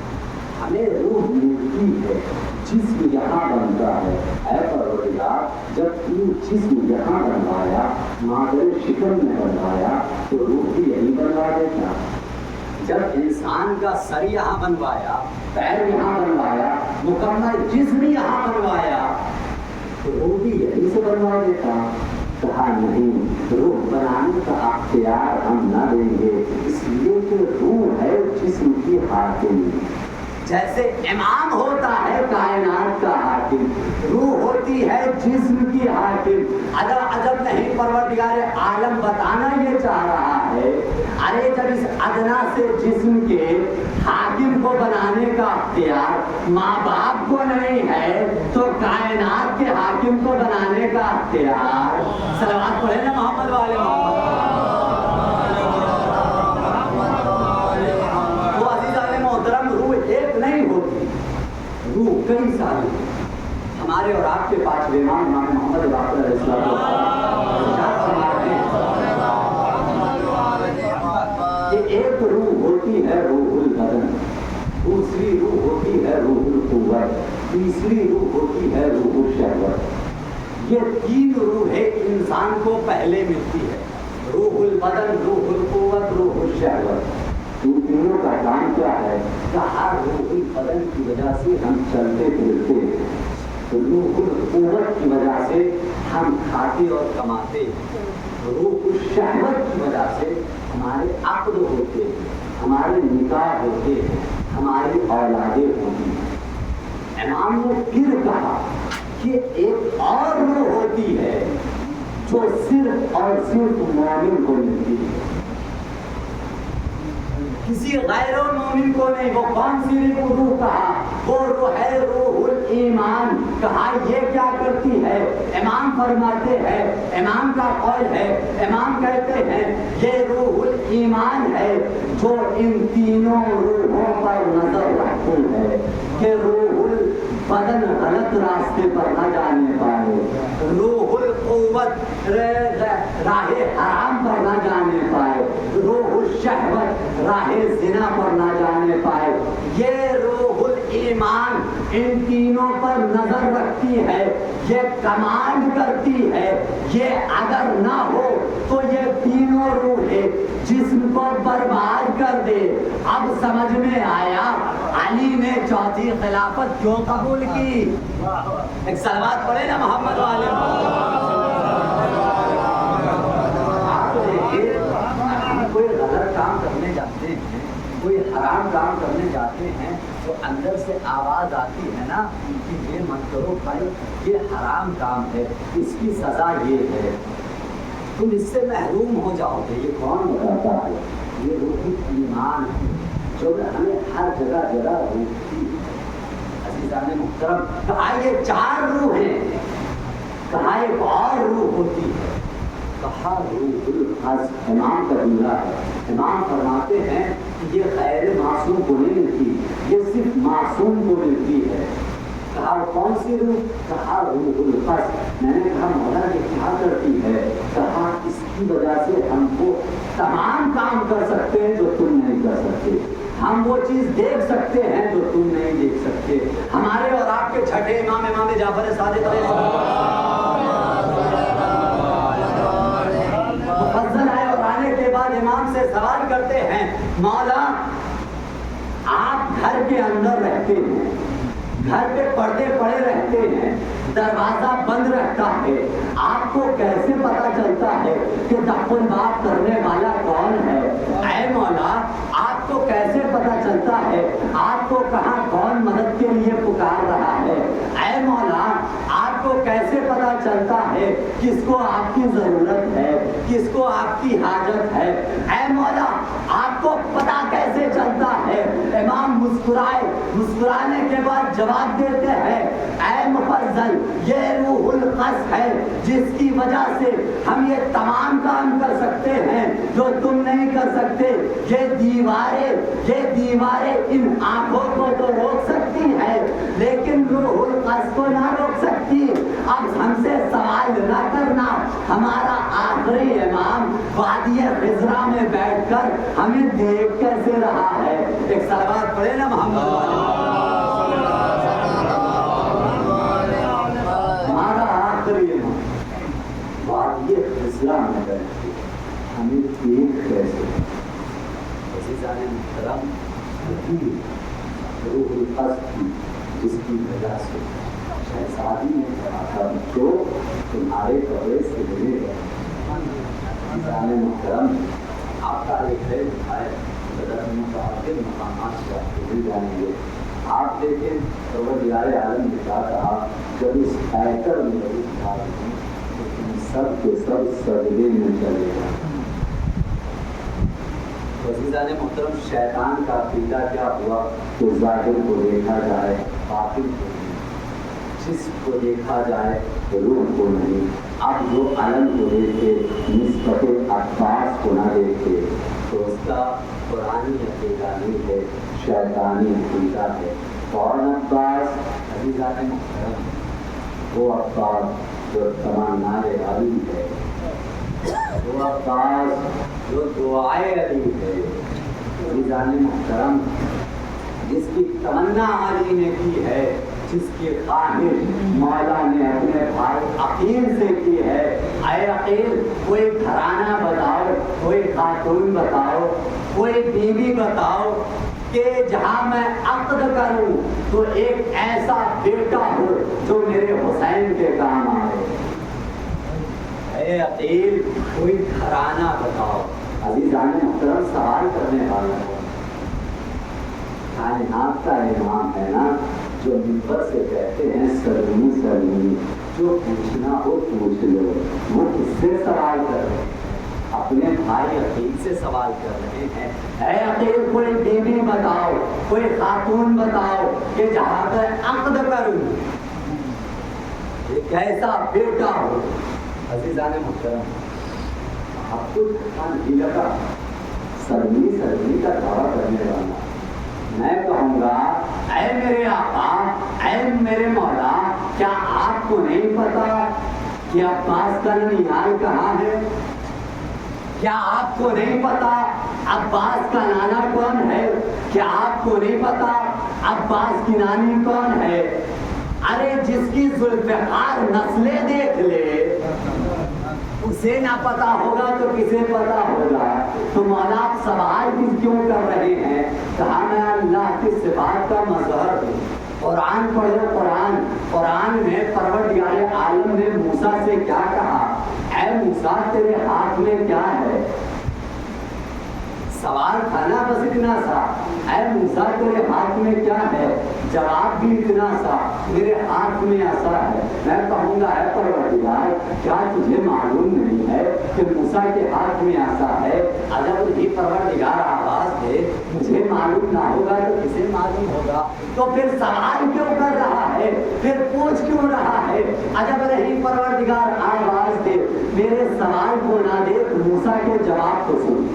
ہمیں روح ملتی ہے، جسم یہاں بنتا ہے۔ اے پروردگار، جب تو جسم یہاں بنوایا، مادر شکم میں بنوایا، تو روح بھی یہی بنوا دیتا۔ جب انسان کا سر یہاں بنوایا، پیر یہاں بنوایا، مکمل جسم یہاں بنوایا، تو روح بھی یہی سے بنوا دیتا۔ کہا نہیں، روح بنانے کا اختیار ہم نہ دیں گے، اس لیے کہ روح ہے جسم کی حاکم۔ جیسے امام ہوتا ہے کائنات کا حاکم، روح ہوتی ہے جسم کی حاکم۔ عجب نہیں، پروردگار عالم بتانا یہ چاہ رہا ہے، ارے جب اس ادنا سے جسم کے حاکم کو بنانے کا اختیار ماں باپ کو نہیں ہے، تو کائنات کے حاکم کو بنانے کا اختیار، صلوات پڑھے نا محمد والے محمد۔ تو عزیزان محترم، روح ایک نہیں ہوتی، روح کئی ساری۔ ہمارے اور آپ کے پاس امام محمد باقر علیہ السلام کہ ایک روح ہوتی ہے روح البدن، دوسری روح ہوتی ہے روح القوت، تیسری روح ہوتی ہے روح الشہوت۔ یہ تین روحیں انسان کو پہلے ملتی ہے، روح البدن، روح القوت، روح الشہوت۔ ان تینوں کا کام کیا ہے کہ ہر روح البدن کی وجہ سے ہم چلتے پھرتے ہیں، روح القوت کی وجہ سے ہم کھاتے اور کماتے ہیں، روح الشہوت کی وجہ سے ہمارے عقد ہوتے ہیں، ہمارے نکاح ہوتے ہیں، ہماری اولادیں ہوتی ہیں۔ امام نے پھر کہا کہ ایک اور روح ہوتی ہے جو صرف اور صرف مومن کو ملتی ہے۔ کسی غیر مومن کو نہیں. وہ کون سی روح کہا؟ وہ روح ہے روح الایمان. کہا یہ کیا کرتی ہے؟ امام فرماتے ہیں، امام کا قول ہے، امام کہتے ہیں یہ روح الایمان ہے جو ان تینوں روحوں پر نظر رکھتی ہے کہ روح البدن غلط راستے پر نہ جانے پائے، روح القوت راہ حرام پر نہ جانے پائے، روح الشہوت راہ زنا پر نہ جانے پائے. یہ روح الایمان ان تینوں پر نظر رکھتی ہے، یہ کمانڈ کرتی ہے. یہ اگر نہ ہو تو یہ تینوں روحیں جسم کو برباد کر دے. اب سمجھ میں آیا علی نے چوتھی خلافت کیوں قبول کی. ایک صلوات پڑھے نا محمد والے. آپ دیکھیے کوئی غلط کام کرنے جاتے ہیں، کوئی حرام کام کرنے جاتے ہیں تو اندر سے آواز آتی ہے نا کہ یہ مت کرو بھائی، یہ حرام کام ہے، اس کی سزا یہ ہے، تم اس سے محروم ہو جاؤ گے. یہ کون بتاتا ہے؟ یہ روح ایمان ہے جو ہمیں ہر جگہ جگہ روکتی ہے. عزیزان محترم، کہا یہ 4 روح ہیں، کہا ایک اور روح ہوتی ہے، کہا روح القدس. امام کا جملہ ہے. امام فرماتے ہیں کہ یہ غیر معصوم کو نہیں ملتی، یہ صرف معصوم کو ملتی ہے. کہا کون سی روح؟ کہا روح القدس. میں نے کہا مولا یہ کیا کرتی ہے؟ کہا اس کی وجہ سے ہم وہ تمام کام کر سکتے ہیں جو تم نہیں کر سکتے، ہم وہ چیز دیکھ سکتے ہیں جو تم نہیں دیکھ سکتے. ہمارے اور آپ کے چھٹے امام امام جعفر صادق علیہ مفضل آئے اور آنے کے بعد امام سے سوال کرتے ہیں، مولا آپ گھر کے اندر رہتے ہیں، گھر پہ پردے پڑے رہتے ہیں، دروازہ بند رہتا ہے، آپ کو کیسے پتا چلتا ہے کہ دخل بات کرنے والا کون ہے؟ اے مولا آپ کو کیسے پتا چلتا ہے آپ کو کہاں کون مدد کے لیے پکار رہا ہے؟ اے مولا آپ کو کیسے پتا چلتا ہے کس کو آپ کی ضرورت ہے، کس کو آپ کی حاجت ہے؟ اے مولا آپ کو پتا کیسے چلتا ہے؟ امام مسکرائے، مسکرانے کے بعد جواب دیتے ہیں، اے مفضل یہ روح القدس ہے جس کی وجہ سے ہم یہ تمام کام کر سکتے ہیں جو تم نہیں کر سکتے. یہ دیواریں ان آنکھوں کو تو روک سکتی ہے لیکن روح القدس کو نہ روک سکتی. اب ہم سے سوال نہ کرنا. ہمارا آخری امام وادی خضرا میں بیٹھ کر ہمیں دیکھ کیسے رہا ہے. ایک صلوات پڑھے نا محمد والے. ہمارا آخری امام وادی خضرا میں بیٹھ کے ہمیں دیکھ کیسے. عزیزان محترم، روح القدس کی جس کی وجہ سے شہزادی نے کہا تھا جو تمہارے کپڑے سے ملے گا. عزیزان محترم، آپ کا ایک ہے دکھائے بدر متعدد مقامات سے آپ کو مل جائیں گے. آپ دیکھیں پروردگار عالم نے کہا تھا جب اس ہیکل میں اٹھا رہے ہیں تو تم سب کے سب سجدے میں چلے گا. عزیزان محترم، شیطان کا عقیدہ کیا ہوا کہ ظاہر کو دیکھا جائے باطن کو نہیں، جسم کو دیکھا جائے روح کو نہیں. اب جو علم کو دیکھے نسبت اقداس کو نہ دیکھے تو اس کا قرآنی عقیدہ نہیں ہے، شیطانی عقیدہ ہے. کون عباس؟ عزیزان محترم وہ عباس جو تمنا علی ہے، وہ عباس جو دعائے علی ہے. عزیزان محترم جس کی تمنا علی نے کی ہے، جس کی خواہش مولا نے اپنے بھائی عقیل سے کی ہے، اے عقیل کوئی گھرانہ بتاؤ، کوئی خاتون بتاؤ، کوئی بیوی بتاؤ کہ جہاں میں عقد کروں تو ایک ایسا بیٹا ہو جو میرے حسین کے کام آئے. اے عقیل کوئی گھرانہ بتاؤ. عزیزان محترم سوال کرنے والا ہے کائنات کا امام ہے نا جو منبر سے کہتے ہیں سلمی سلمی، جو پوچھنا ہو پوچھ لو. وہ کس سے سوال کر رہے ہیں؟ اپنے بھائی عقیل سے سوال کر رہے ہیں، اے عقیل کوئی بیوی بتاؤ، کوئی خاتون بتاؤ کہ جہاں پہ عقد کروں، ایک ایسا بیٹا ہو۔ عزیزان محترم، آپ کو دھکا نہیں لگا، سرنی کا دعویٰ کرنے والا، میں کہوں گا اے میرے آقا، اے میرے مولا، کیا آپ کو نہیں پتا کہ عباس کا ننیال کہاں ہے؟ کیا آپ کو نہیں پتا عباس کا نانا کون ہے؟ کیا آپ کو نہیں پتا عباس کی نانی کون ہے؟ ارے جس کی ذوالفقار نسلیں دیکھ لے اسے نہ پتا ہوگا تو کسے پتا ہوگا؟ تو مولا آپ سوال کیوں کر رہے ہیں؟ کہا میں اللہ کی صفات کا مظہر ہوں۔ قرآن پڑھو، قرآن میں پروردگار عالم نے موسیٰ سے کیا کہا؟ اے موسیٰ تیرے ہاتھ میں کیا ہے؟ سوال تھا نا بس اتنا سا، اے موسیٰ تیرے ہاتھ میں کیا ہے؟ جواب بھی اتنا سا، میرے ہاتھ میں عصا ہے۔ میں کہوں گا اے پروردگار، کیا تجھے معلوم نہیں ہے کہ موسیٰ کے ہاتھ میں عصا ہے؟ اگر ہی پروردگار آواز دے مجھے معلوم نہ ہوگا تو کسے معلوم ہوگا؟ تو پھر سوال کیوں کر رہا ہے؟ پھر پوچھ کیوں رہا ہے؟ اجب رہی پروردگار آواز دے، میرے سوال کو نہ دیکھ، موسیٰ کے جواب کو سن۔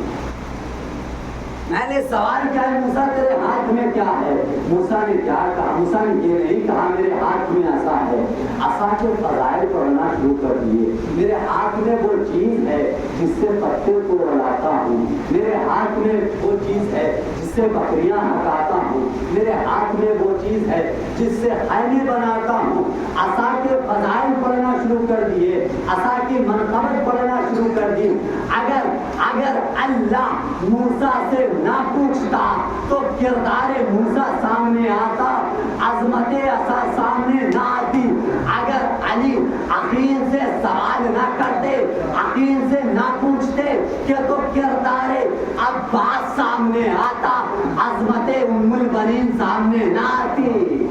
میں نے سوال کیا ہے موسیٰ تیرے ہاتھ میں کیا ہے؟ موسیٰ نے کیا کہا؟ موسیٰ نے یہ نہیں کہا میرے ہاتھ میں عصا ہے، عصا کے فضائل پڑھنا شروع کر دیے۔ میرے ہاتھ میں وہ چیز ہے جس سے پتے کو اڑاتا ہوں، میرے ہاتھ میں وہ چیز ہے جس سے بکریاں ہٹاتا ہوں، میرے ہاتھ میں وہ چیز ہے جس سے خیمے بناتا ہوں۔ عصا کے فضائل پڑھنا شروع کر دیے، عصا کی منقبت پڑھنا شروع کر دی۔ اگر اللہ موسیٰ سے نہ پوچھتا تو کردار موسیٰ سامنے آتا، عظمت عصا سامنے نہ آتی۔ اگر علی عقیل سے سوال نہ کرتے، عقیل سے نہ پوچھتے کہ تو کردار عباس سامنے آتا، عظمت ام البنین سامنے نہ آتی۔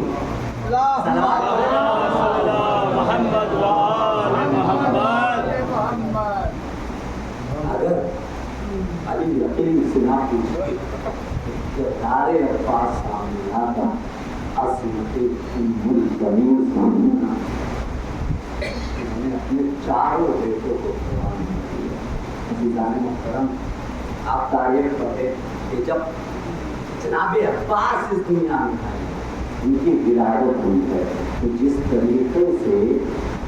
اگر علی عقیل سے نہ پوچھتے کردار عباس سامنے آتا، عظمت ام البنین سامنے نہ آتی۔ انہوں نے اپنے چاروں بیٹوں کو قربان کیا۔ عزیزان محترم، آپ تاریخ پڑھیں کہ جب جناب عباس اس دنیا میں آئے، ان کی ولادت ہوئی ہے، تو جس طریقے سے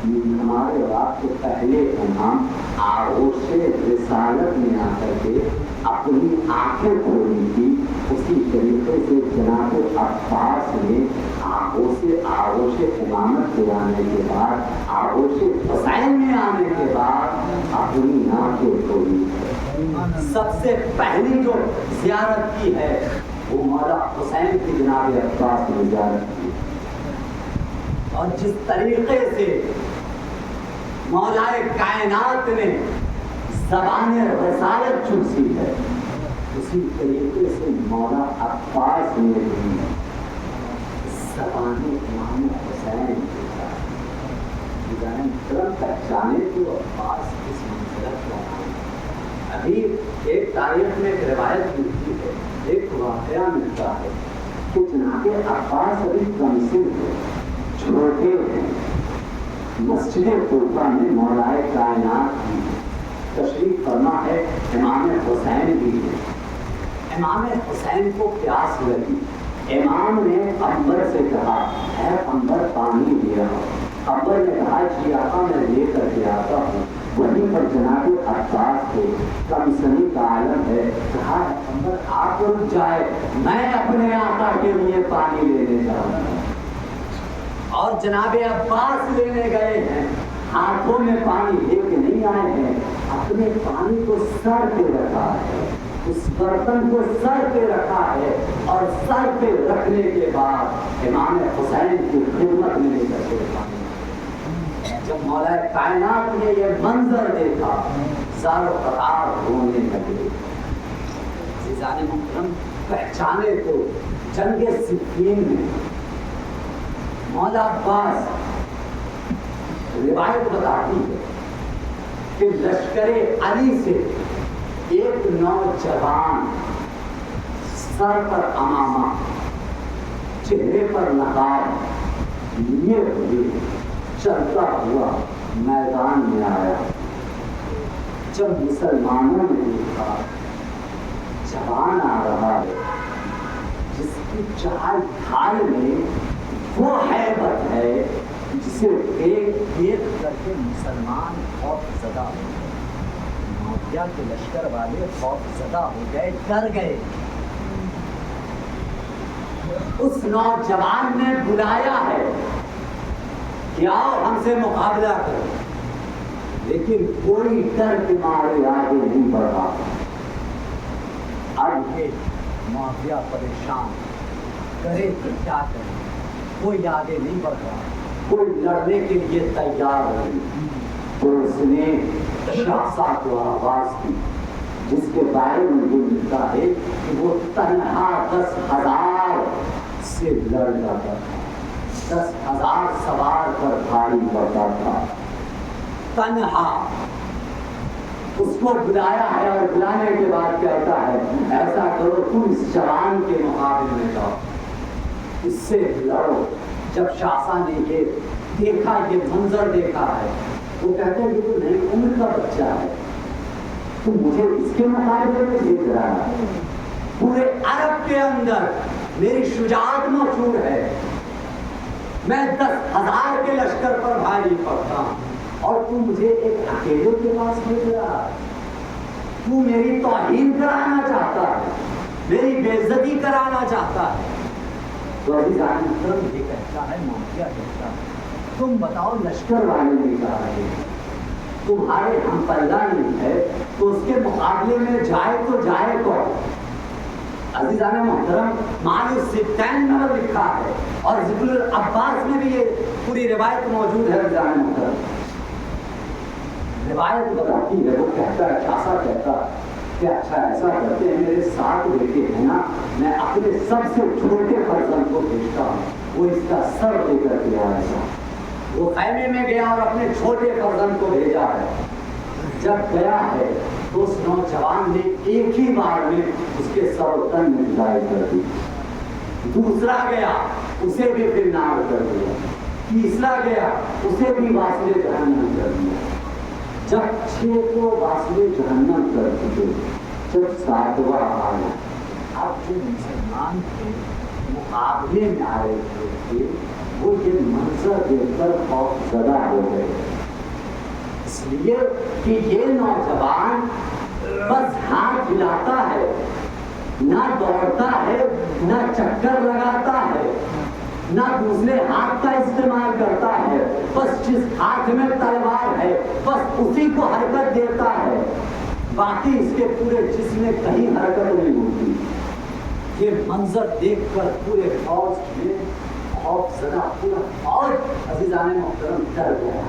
ہمارے آپ کے پہلے امام آغوش رسالت میں آ کر کے اپنی آنکھیں کھولی تھی، اسی طریقے سے جناب عباس نے آغوش امامت کے آنے کے بعد، آغوش حسین میں آنے کے بعد اپنی آنکھیں کھولی۔ سب سے پہلی جو زیارت کی ہے وہ مولا حسین کی جناب عباس نے زیارت کی، اور جس طریقے سے مولا کائنات نے زبان رسالت چوسی ہے، اسی طریقے سے مولا عباس نے بھی زبان امام حسین ترنت پہچانے تو عباس کس منزلت کا نام۔ ابھی ایک تاریخ میں ایک روایت ملتی ہے، ایک واقعہ ملتا ہے کہ جناب عباس ابھی کمسن ہے، چھوٹے ہیں، مسجد کوفہ میں مولا کائنات کی تشریف فرما ہے، امام حسین بھی ہے۔ امام حسین کو پیاس لگی، امام نے عنبر سے کہا اے عنبر پانی لے آؤ۔ عنبر نے کہا جی آقا میں لے کر کے آتا ہوں۔ وہیں پر جناب عباس کو کم سنی کا عالم ہے، کہا عنبر آپ رک جائے، میں اپنے آقا کے لیے پانی لینے جاؤں گا۔ اور جناب عباس لینے گئے ہیں، ہاتھوں میں پانی لے کے نہیں آئے ہیں، اپنے پانی کو سر پہ رکھا ہے، اس برتن کو سر پہ رکھا ہے، اور سر پہ رکھنے کے بعد امام حسین کی خدمت میں لے کر کے پانی۔ جب مولا کائنات نے یہ منظر دیکھا، زار و قرار رونے لگے۔ عزیزان محترم، پہچانے تو جنگ صفین میں مولا عباس، روایت بتاتی ہے کہ لشکر علی سے ایک نوجوان سر پر امامہ چہرے پر نقاب لیے ہوئے چلتا ہوا میدان میں آیا. جب مسلمانوں نے دیکھا جوان آ رہا ہے جس کی چال ڈھال میں وہ ہیبت ہے جسے دیکھ کر کے مسلمان خوف زدہ ہو گئے. معاویہ کے لشکر والے خوف زدہ ہو گئے, ڈر گئے. اس نوجوان نے بلایا ہے کہ آؤ ہم سے مقابلہ کرو, لیکن کوئی ڈر کے مارے آگے نہیں بڑھا. اب یہ معاویہ پریشان کرے کہ کیا کرے, کوئی آگے نہیں بڑھ رہا, کوئی لڑنے کے لیے تیار نہیں. تو اس نے شاہزادہ کو آواز دی جس کے بارے میں یہ لکھا ہے کہ وہ تنہا 10,000 سے لڑ جاتا تھا, 10,000 سوار پر بھاری پڑتا تھا تنہا. اس کو بلایا ہے اور بلانے کے بعد کہتا ہے ایسا کرو تم اس جوان کے مقابلے میں جاؤ, اس سے لڑو. جب شاہزادہ نے یہ دیکھا, یہ منظر دیکھا ہے, وہ کہتے ہیں کہ تو نئی عمر کا بچہ ہے, تو مجھے اس کے مقابلے میں دیکھ رہا ہے. پورے عرب کے اندر میری شجاعت مشہور ہے, میں 10,000 کے لشکر پر بھاری پڑتا ہوں اور تو مجھے ایک اکیلے کے پاس بھیج رہا ہے. تو میری توہین کرانا چاہتا ہے, میری بے عزتی کرانا چاہتا ہے. تو ابھی ظاہر یہ کہتا ہے, معاویہ کہتا ہے تم بتاؤ لشکر والے نہیں جا رہے, تمہارے ہم پلہ نہیں ہے, تو اس کے مقابلے میں جائے تو جائے کون. عزیزان محترم, معنی ستین میں لکھا ہے اور ذکر العباس میں بھی یہ پوری روایت موجود ہے. عزیزان محترم, روایت بتاتی ہے, وہ کہتا ہے, شاہزادہ کہتا کہ اچھا ایسا کرتے ہیں, میرے 7 بیٹے ہیں نا, میں اپنے سب سے چھوٹے فرزند کو بھیجتا ہوں, وہ اس کا سر لے کر کے آیا. وہ خیمے میں گیا اور اپنے چھوٹے فرزند کو بھیجا ہے. جب گیا ہے تو اس نوجوان نے ایک ہی بار میں اس کے سر و تن میں ڈھائی کر دی. دوسرا گیا, اسے بھی پھر نار کر دیا. تیسرا گیا, اسے بھی واسلے جہنم کر دیا. جب 6 کو واسلے جہنم کر چکے, جب 7واں آیا, اب جو مسلمان کے مقابلے میں آئے تھے وہ یہ منظر دیکھ کر خوف زدہ ہو گئے, اس لیے کہ یہ نوجوان بس ہاتھ ہلاتا ہے, نہ دوڑتا ہے, نہ چکر لگاتا ہے, نہ دوسرے ہاتھ کا استعمال کرتا ہے, بس جس ہاتھ میں تلوار ہے بس اسی کو حرکت دیتا ہے, باقی اس کے پورے جسم میں کہیں حرکت نہیں ہوتی. یہ منظر دیکھ کر پورے فوج میں خوف زدہ پورا فوج عزیزان محترم ڈر گیا.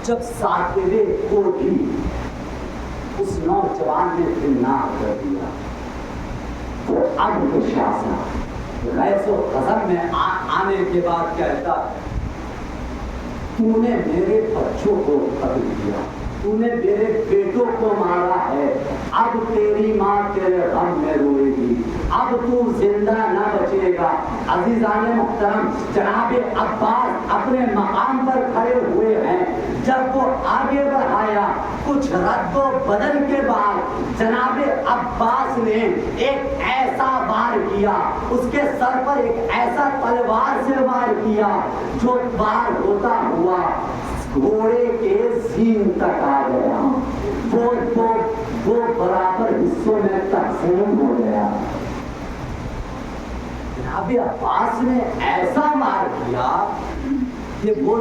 جب 7ویں کو بھی اس نوجوان نے پھر نہ کر دیا تو اب کے شاہزادہ غیظ و غضب میں آنے کے بعد کہتا تو نے میرے بچوں کو قتل کیا, تو نے میرے بیٹوں کو مارا ہے, اب تیری ماں تیرے غم میں روئے گی, اب تو زندہ نہ بچے گا. عزیزان محترم, جناب عباس اپنے مقام پر کھڑے ہوئے ہیں. جب وہ آگے بڑھایا, کچھ رد و بدل کے بعد جناب عباس نے ایک ایسا وار کیا, اس کے سر پر ایک ایسا تلوار سے وار کیا جو وار ہوتا ہوا گھوڑے کے سین تک آ گیا. وہ برابر حصوں میں تقسیم ہو گیا. جناب عباس نے ایسا وار کیا کہ وہ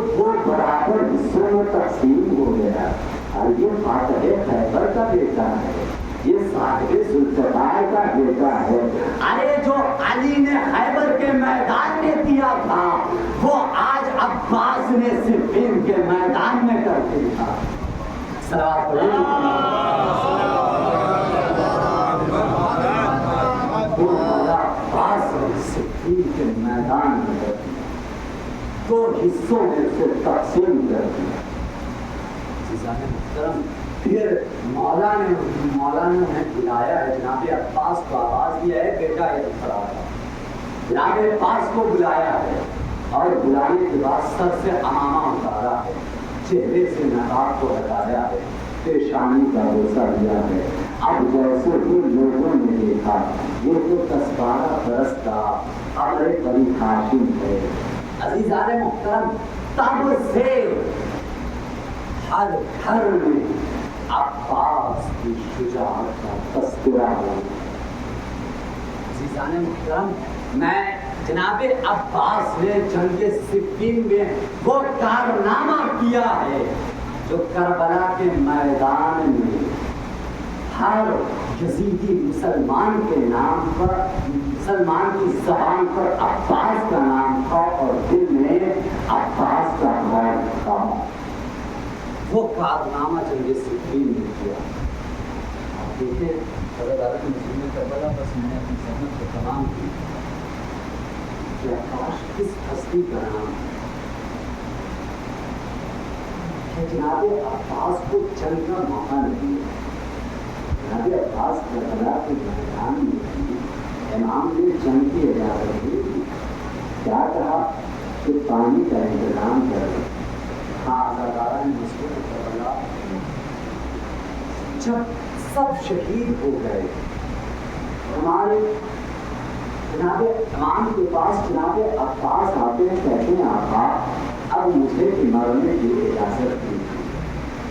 برابر حصوں میں تقسیم ہو گیا. اور یہ فاتح خیبر کا بیٹا ہے, یہ صاحب ذوالفقار کا بیٹا ہے. ارے جو علی نے خیبر کے میدان میں کیا تھا وہ آج عباس نے صفین کے میدان میں کر دیا. صلوات عباس نے صفین کے میدان میں کر دیا, 2 حصوں میں سے تقسیم کر دیا. محترم, پھر مولا نے انہیں بلایا ہے، جناب عباس کو آواز دیا ہے، بیٹا یہ کھڑا ہے۔ جناب عباس کو بلایا ہے اور بلانے کے بعد سر سے عمامہ اتارا ہے، چہرے سے نقاب کو ہٹایا ہے، پیشانی کا بوسہ دیا ہے۔ اب جیسے ہی لوگوں نے دیکھا یہ تو تسبارہ پرست کا امر بنی ہاشم ہے۔ عزیزان محترم، تب سے ہر گھر میں عباس کی شجاعت کا تذکرہ ہو۔ عزیزان محترم، میں جناب عباس نے جنگ صفین میں وہ کارنامہ کیا ہے جو کربلا کے میدان میں ہر یزیدی مسلمان کے نام پر، مسلمان کی زبان پر عباس کا نام تھا اور دل میں عباس کا غور تھا۔ وہ کارنامہ جنگ صفین میں کیا۔ آپ دیکھیں حضرت مسلم کربلا، بس میں نے اپنی سمجھ کو تمام کی کہ عباس کس ہستی کا نام ہے۔ جناب عباس کو جنگ کا موقع نہیں ہے۔ جناب عباس کربلا کے میدان میں امام نے جنگ کی اجازت دی، کیا کہا کہ پانی کا انتظام کرو۔ آزادارہ مسلم کربلا جب سب شہید ہو گئے، ہمارے جناب امام کے پاس جناب عباس آتے ہیں، کہتے ہیں آقا اب مجھے مرنے کی اجازت دیجیے،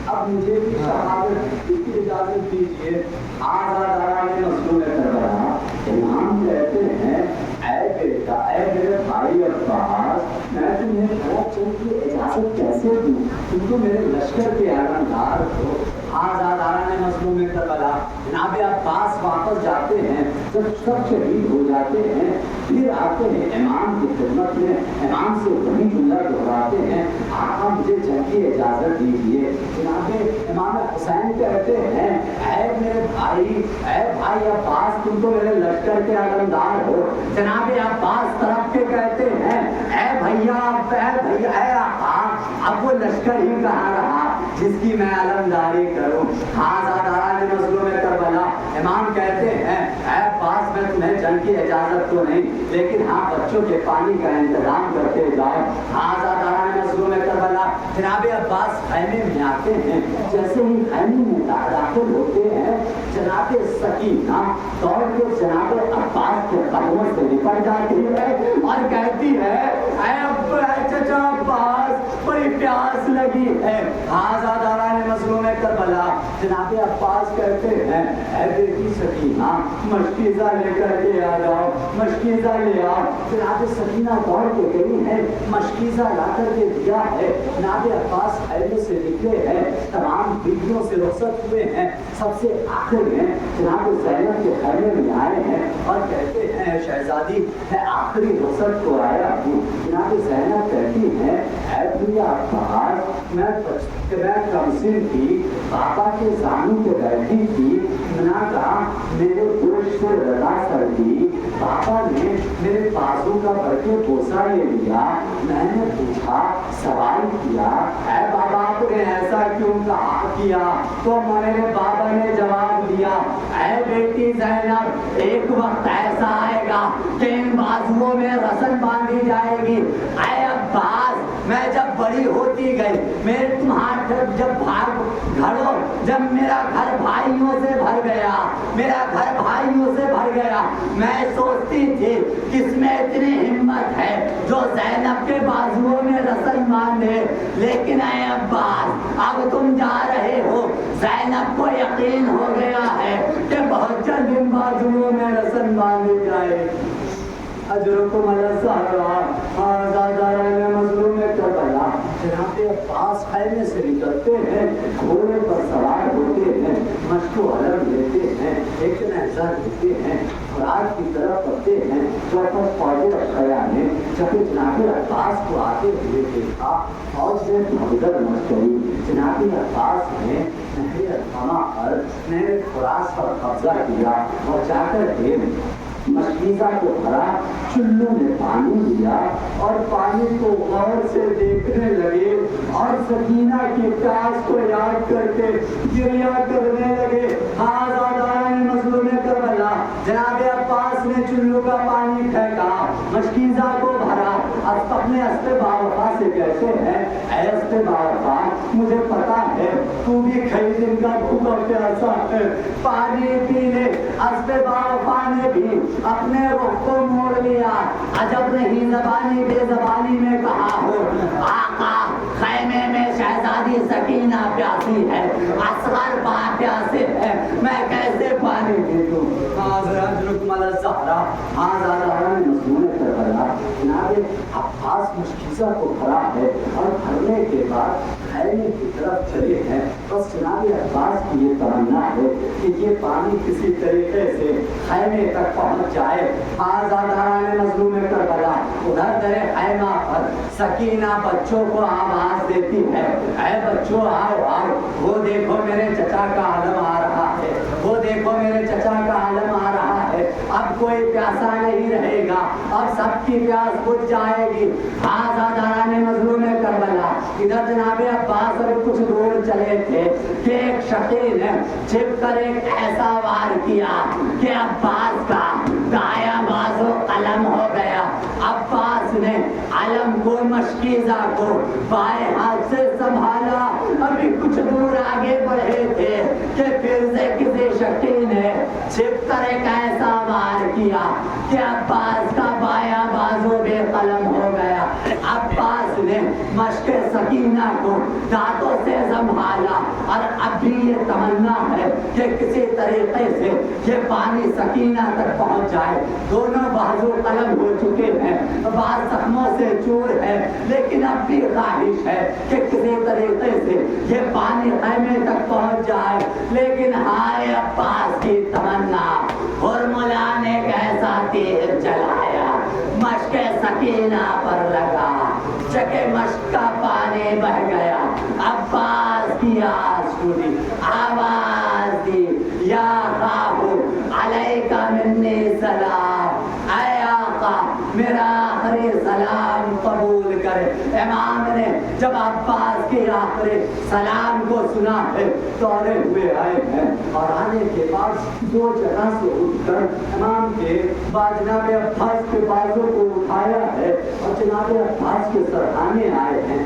اب مجھے بھی شہادت کی اجازت دیجیے۔ آزادارہ مسلم کربلا امام کہتے ہیں اے بیٹا، اے میرے بھائی عباس، میں تمہیں بہت چند کی اجازت کیسے دوں، تم تو میرے لشکر کے علمدار ہو۔ آزادارہ مسلم کربلا جناب عباس واپس جاتے ہیں، جب سب شہید ہو جاتے ہیں پھر آتے ہیں امام کی خدمت میں، امام سے وہی جملہ دہراتے ہیں آقا مجھے جنگ کی اجازت دیجیے۔ جناب امام حسین کہتے ہیں اے میرے بھائی، اے بھائی عباس، تم تو میرے لشکر کے علمدار ہو۔ جناب عباس طرف کے کہتے ہیں اے بھیا، اے بھیا، اے آقا اب وہ لشکر ہی کہاں رہا جس کی میں علمداری کروں۔ آزادارہ مظلوم کربلا امام کہتے ہیں اے عباس، میں تمہیں جنگ کی اجازت تو نہیں، لیکن ہاں بچوں کے پانی کا انتظام کرتے جاؤ۔ آزادارہ مظلوم کربلا جناب عباس خیمے میں آتے ہیں، جیسے ہی خیمے میں داخل ہوتے ہیں جناب سکینہ دوڑ کے جناب عباس کے قدموں سے لپٹ جاتی ہے اور کہتی ہے اے چچا عباس، بڑی پیاس لگی ہے۔ آزادارہ مظلوم کربلا جناب عباس کہتے ہیں اے بیٹی سکینہ مشکیزہ لے کر کے آ جاؤ، مشکیزہ لے آؤ۔ جناب سکینہ دوڑ کے گئی ہے، مشکیزہ لا کر کے دیا ہے۔ جناب عباس خیمے سے نکلے ہیں، تمام بیویوں سے رخصت ہوئے ہیں، سب سے آخر میں جناب زینب کے خیمے میں آئے ہیں اور کہتے ہیں شہزادی میں آخری رخصت کو آیا ہوں۔ جناب زینب کہتی ہیں اے بھیا عباس، میں کمسن تھی، بابا کے زانو کے بیٹھی تھی، میں نے کہا میرے گوشت سے رضا کر دی، بابا نے میرے بازو کا بڑھ کے بوسہ لے لیا، میں نے پوچھا سوال کیا اے بابا آپ نے ایسا کیوں کیا، تو میرے بابا نے جواب دیا اے بیٹی زینب ایک وقت ایسا آئے گا کہ ان بازوؤں میں رسن باندھی جائے گی۔ اے عباس میں جب بڑی ہوتی گئی، میرے تمہارے جب گھروں جب میرا گھر بھائیوں سے بھر گیا، میرا گھر بھائیوں سے بھر گیا، میں سوچتی تھی کس میں اتنی ہمت ہے جو زینب کے بازوؤں میں رسن باندھے، لیکن اے عباس اب تم جا رہے ہو، زینب کو یقین ہو گیا ہے کہ بہت جلد ان بازوؤں میں رسن باندھی جائے۔ اجرکم علی الصحرا آزادارہ مظلوم کربلا جناب عباس خیمے سے نکلتے ہیں، گھوڑے پر سوار ہوتے ہیں، مشق و علم لیتے ہیں، ایک نظر دیتے ہیں، خوراک کی طرف بڑھتے ہیں۔ چوپس فوج رکھایا نے جب جناب عباس کو آتے ہوئے دیکھا، فوج نے بھگدڑ مچ گئی۔ جناب عباس نے نہر الحمہ پر نہر فراس پر قبضہ کیا اور جا کر کے مشکیزہ کو بھرا، چلو نے پانی لیا اور پانی کو غور سے دیکھنے لگے اور سکینہ کی پیاس کو یاد کر کے گریہ کرنے لگے۔ ھذا داران مظلوم کربلا، جناب عباس نے چلو کا پانی پھینکا، مشکیزہ کو بھرا، اپنے اسب باوفا سے کہتے ہیں اے اسب باوفا مجھے پتا ہے تو بھی کئی دن کا بھوکا پیاسا ہے، پانی پی لے۔ اسب باوفا نے بھی اپنے رخ کو موڑ لیا، عجب نہیں زبانی بے زبانی میں کہا ہو آقا خیمے میں شہزادی سکینہ پیاسی ہے، اصغر با پیاسے ہے، میں کیسے پانی پی دوں؟ جناب عباس مشکیزہ کو بھرا ہے اور بھرنے کے بعد خیمے کی طرف چلے ہیں۔ بس جناب عباس کی یہ تمنا ہے کہ یہ پانی کسی طریقے سے خیمے تک پہنچ جائے۔ آزاداران مظلوم کربلا، ادھر در خیمہ پر سکینہ بچوں کو آواز دیتی ہے اے بچوں آؤ آؤ، وہ دیکھو میرے چچا کا عالم آ رہا ہے، وہ دیکھو میرے چچا کا عالم آ رہا ہے، اب کوئی پیاسا نہیں رہے گا، اب سب کی پیاس بجھ جائے گی۔ آزاداران مظلوم کربلا، ادھر جناب عباس اب کچھ دور چلے تھے کہ ایک شقی نے چھپ کر ایک ایسا وار کیا کہ عباس کا دایاں بازو قلم ہو گیا۔ عباس نے علم کو مشکیزہ کو بائیں ہاتھ سے سنبھالا، ابھی کچھ دور آگے بڑھے تھے کہ پھر سے کسی شقی نے چھپ کر ایک ایسا وار کیا کہ عباس کا بایاں بازو بے قلم ہو گیا۔ عباس نے مشق سکینہ کو دانتوں سے سنبھالا اور اب بھی یہ تمنا ہے کہ کسی طریقے سے یہ پانی سکینہ تک پہنچ جائے۔ دونوں بازو قلم ہو چکے ہیں، بعض زخموں سے چور ہے، لیکن اب بھی خواہش ہے کہ کسی طریقے سے یہ پانی خیمے تک پہنچ جائے۔ لیکن ہائے عباس کی تمنا، ہرملا نے ایک ایسا تیر چلایا، مشق سکینہ پر لگا، چکے مشق کا پانی بہ گیا۔ عباس کی آس ٹوٹی، آواز دی یا خاہو علیکہ منی سلام، اے آقا میرا آخری سلام قبول کرے۔ امام نے جب عباس کے آخری سلام کو سنا ہے دوڑے ہوئے آئے ہیں اور آنے کے بعد دو جگہ سے اٹھ کر امام کے بعد جناب عباس کے بازو کو اٹھایا ہے اور جناب عباس کے سرحانے آئے ہیں،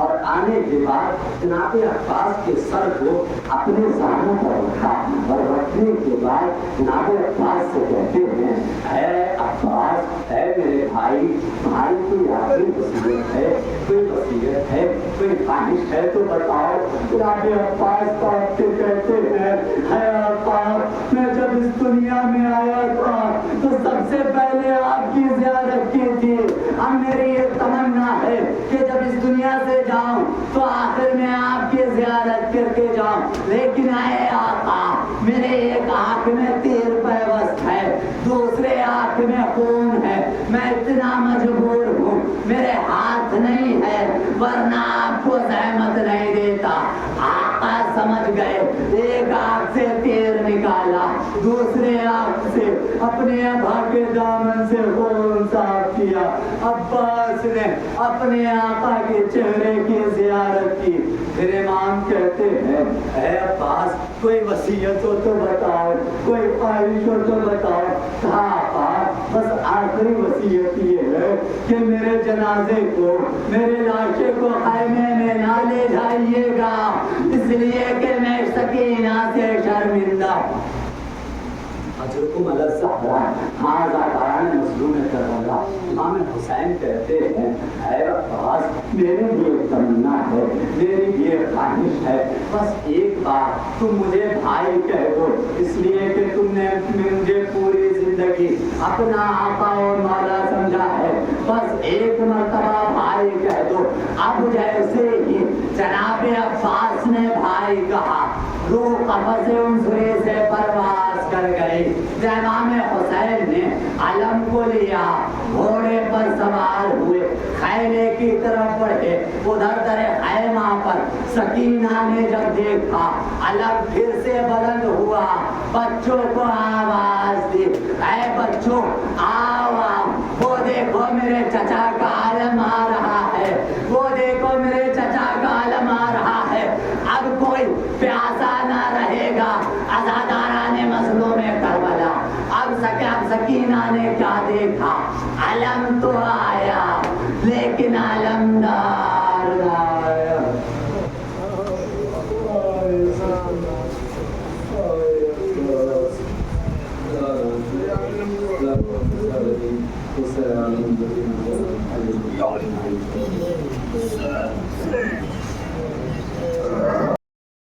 اور آنے کے بعد جناب عباس کے سر کو اپنے سامنے پر رکھا اور رکھنے کے بعد جناب عباس سے کہتے ہیں اے عباس، اے میرے بھائی، بھائی کوئی آخری وصیت ہے، کوئی وصیت ہے، کوئی خواہش ہے تو بتاؤ۔ جناب عباس پاک کے کہتے ہیں اے عباس، میں جب اس دنیا میں آیا تھا تو سب سے پہلے آپ کی زیارت کی تھی، اب میری یہ تمنا ہے کہ جب اس دنیا سے جاؤں تو آخر میں آپ کی زیارت کر کے جاؤں، لیکن اے آقا میرے ایک آنکھ میں تیر پیوست ہے، دوسرے آنکھ میں خون ہے، میں اتنا مجبور ہوں، میرے ہاتھ نہیں ہے ورنہ آپ کو زحمت نہیں دیتا۔ آقا سمجھ گئے، ایک آنکھ سے تیر نکالا، دوسرے آنکھ سے اپنے ابا کے دامن سے خون صاف کیا۔ عباس نے اپنے آقا کے چہرے کی زیارت کی۔ پھر امام کہتے ہیں اے عباس کوئی وصیت ہو تو بتاؤ، کوئی خواہش ہو تو بتاؤ۔ کہا آقا بس آخری وصیت یہ ہے کہ میرے جنازے کو، میرے لاشے کو خیمے میں نہ لے جائیے گا، اس لیے کہ میں سکینہ سے شرمندہ ہوں۔ حضرتکم علی الزہرا آزاداران مظلوم کربلا، امام حسین کہتے ہیں اے عباس میری بھی ایک تمنا ہے، میری بھی ایک خواہش ہے، بس ایک بار تم مجھے بھائی کہہ دو، اس لیے کہ تم نے مجھے پوری زندگی اپنا آقا اور مولا سمجھا ہے، بس ایک مرتبہ بھائی کہہ دو۔ اب جیسے ہی جناب عباس نے بھائی کہا، روح قفص عنصری سے پرواز کر گئی۔ امام حسین نے علم کو لیا، گھوڑے پر سوار ہوئے، خیمے کی طرف بڑھے۔ ادھر در خیمہ پر سکینہ نے جب دیکھا علم پھر سے بلند ہوا، بچوں کو آواز دی اے بچوں بچوں آؤ آؤ، وہ دیکھو میرے چچا کا عالم آ رہا ہے، وہ دیکھو میرے چچا کا عالم آ رہا ہے، اب کوئی پیاسا نہ رہے گا، عزاداران مظلوم کربلا۔ اب سکینہ نے کیا دیکھا، علم تو آیا لیکن علمدار نہ آیا۔ Sorry.